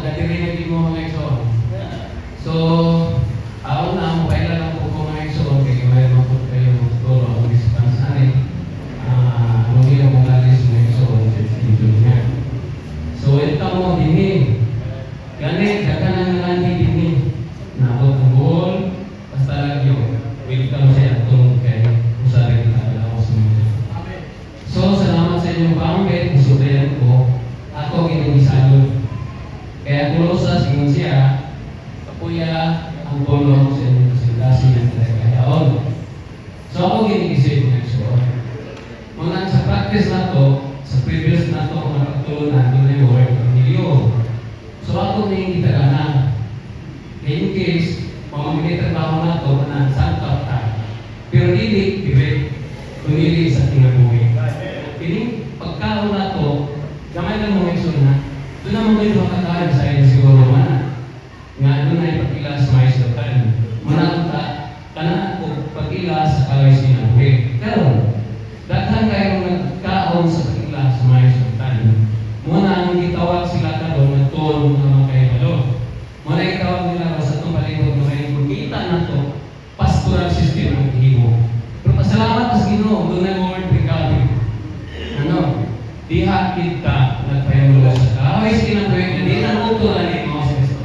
Katirinig mo mga igsoon. So, aon na mo kailan lang po ko mga igsoon kaya mayroon po kayo turo ang dispensanin. Ano nila mong alis mga igsoon sa niya. So, ito mo dini. Gani, kakanan na lang dini. Nabot ang buhol, basta lang yun. Welcome siya itong kay usari kita alaw sa mga. So, salamat sa inyong pangkit. Isubayan ko. Ako ginigisalod. Kaya kulosa singon siya, kapuya ang tulong sa inyong kasilasi ng kaya-kayaon. So ako ginigisip niya siya. Muna sa practice na to, sa previous na to, mga pagtulunan, doon ay word of milyo. So ako na yung kitaganan. In case, mamamili trabaho na to, na saan ka. Pero dili, pumili sa tinabuhi. Piling pagkaon na to, gamay lang mga iso na, doon naman kayo makakain sa inyo siguro man. Nga doon ay pag-ila sa mais doon. Manakita ka na ako pag-ila sa kaway sinabuhi. Pero, daghan kayo nagkaon sa pag-ila sa mais doon. Muna ang gitawag sila ka doon, nagtuon ng mga kaibalo. Muna ang gitawag nila sa itong palibot mo kayo, kung kita na to, pastoral system ang hibo. Pero pasalamat sa Ginoo, doon ay word recovery. Diha kita nagpayamula sa kaway sinabuhi na di na uto na ni mga Kristo.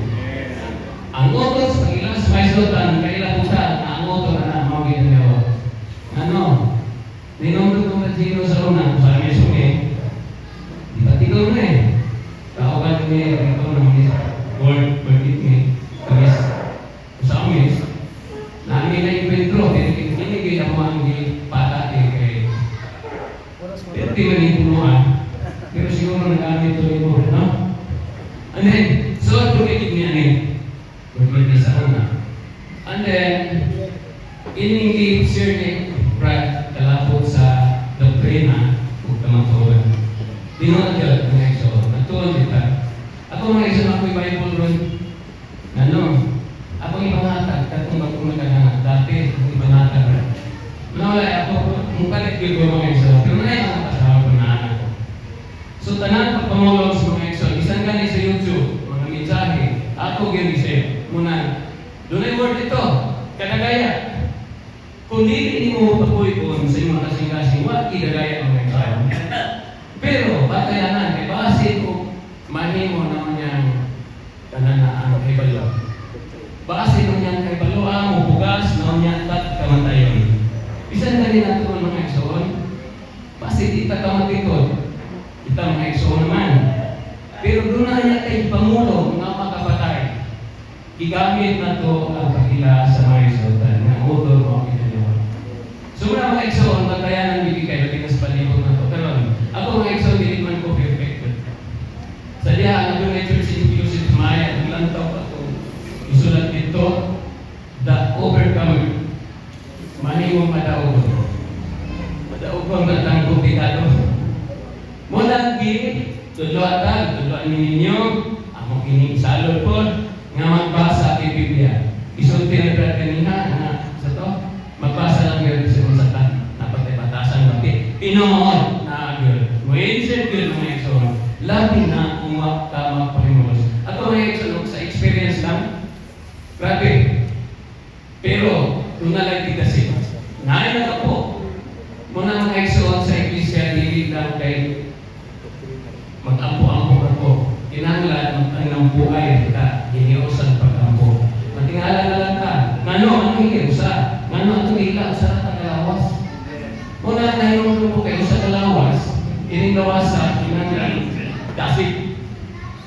Ang uto sa pag-ilang sa mais doon, kailang utan, ang uto na mga ginagawa. Ninomdo ko na sino sa una, sa amin sungi, di ba tigaw na eh. Kaogan niya, ito na mga word ni, kamis, sa amin, namin na yung Pedro, kinigay na mga pata kay pero di man yung punuan, pero siguro nagamit ito yung word, no? And then, so tumikit niya ni sa una. And then, iningi Sir Nick Brad kalapot sa doktrina o kamatuan. Dinuot yun, mga iso. Nagtuon kita. Ako mga iso, ako'y Bible ron. Ako ibangatag, katong bagong nagkakanak. Dati, ako ibangatag. Nawala ako, mukalit ko mga iso. Pero na yung mga kasama ko na anak ko. So, tanan pagpamulog sa mga iso. Isang gani sa YouTube, mga mensahe. Ako ginisip. Muna, doon ay word ito. Kadagaya. Kung hindi mo papuipon sa iyong kasing-kasing, wag idagaya ang mga iso. Pero, batayanan, kay base ko, mahimo naman niyang kananaan kay balo. Base naman niyang kay balo, mo bugas, naman niyang tat kamatayon. Bisan na rin natin mga igsoon, base kita kamatikod, kita mga igsoon naman. Pero doon na niya kay Pangulo, mga makapatay. Gigamit na to ang pagkila sa mga igsoon, na utol mo kinalawa. So muna mga igsoon, batayan ang bibigay, lagi na sa palibot na to. Pero ako mga igsoon, hindi man ko perfect. Sa diha, ang doon ay Church Inclusive Maya, ang lantaw pa ito. Isulat dito, The Overcomer. Mahimong madaog. Madaog ang matang komplikado. Mula gini, tudloatan ninyo, ako kinisalod po, nga magbasa kay Biblia. Isulti na brad kanina, sa to, magbasa lang yun sa unsatan, napatay batasan bakit. Pinoon na agad. Mindset yun mga igsoon. Labi na umak ka magpahimulos. At mga igsoon, sa experience lang, grabe. Pero, doon na lang kasi, nain na po. Muna mga igsoon sa iglesia, hindi lang kay mag-ampo-ampo ako. Kinanglan, ang buhay ka, hiniusan pag-ampo. Matingala na lang ka. Ngano, ang hiniusa? Ngano, ang tumila, sa kalawas. Muna na yung po kayo sa kalawas, iningawas sa kinanglan, David.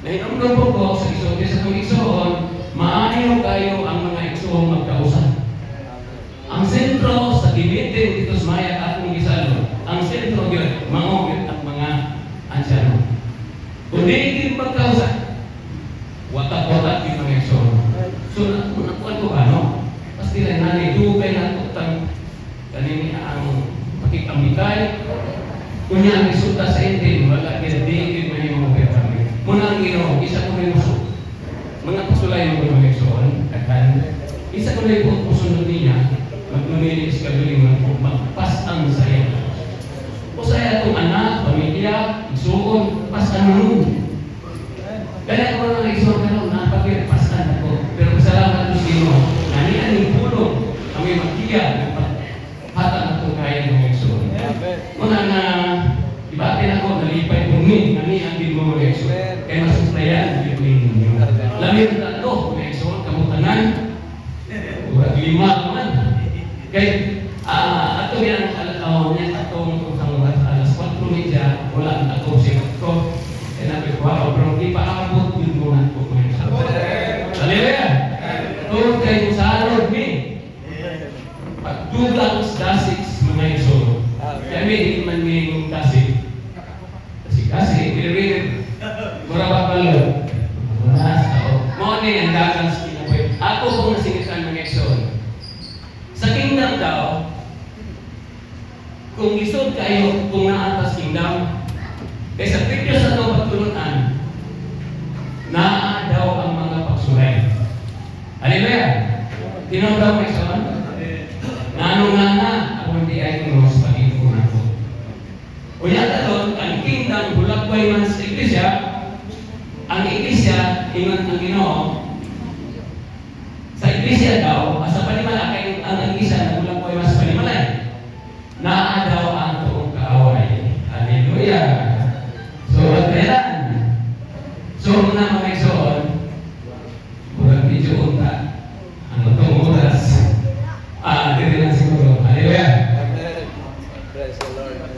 Nahinomdom po ko sa igsoon, sa kong igsoon, maayo kayo ang mga igsoon magkausap. Ang sentro sa gimitin dito sa Maya akong gisalo, ang sentro yun, mangogit ang mga ansyano. Kung hindi pagkausap, watak-watak yung mga igsoon. So, nakuan ko ano? Pasti rin nani, dugay na tutang kanini ang pakikambitay. Kunya ang resulta sa intin, wala kaya may mga pepami. Muna ang Ginoo, isa ko rin muso. Mga pasulay mo mga igsoon, katan. Isa ko rin po pusunod niya, magnumilis ka galing magpasang saya. O saya itong anak, pamilya, igsoon, pasan nun. Kaya ko mga igsoon ka Lamin tatlo, may so kamutanan. Ura lima naman. Kay ato yan atong alas 4:30 wala ang atong sikat ko. Kaya nabi ko, pero di pa abot yung muna ko mga so. Hallelujah! Tungkol kayo sa Lord me. Pagdugang dasig mga iso. Kaya may man may dasig. Kasi pinipin. Mura ba palo? Mga ang dagang sa kinapoy. Ako kung nasingitan mga iso. Sa kingdom daw, kung isod kayo, kung naatas kingdom, kaya sa picture sa ito pagtulunan, naa daw ang mga pagsulay. Hallelujah! Tinaw daw may son? Nanong na ako hindi ay kunos pag-ipunan ko. O yata doon, ang kingdom, bulagway man sa iglesia, ang iglesia, ingon ang Ginoo, sa iglesia daw, sa panimala, kaya ang iglesia na bulagway man sa panimala, naa daw ang tuong kaaway. Hallelujah! So, So, muna mga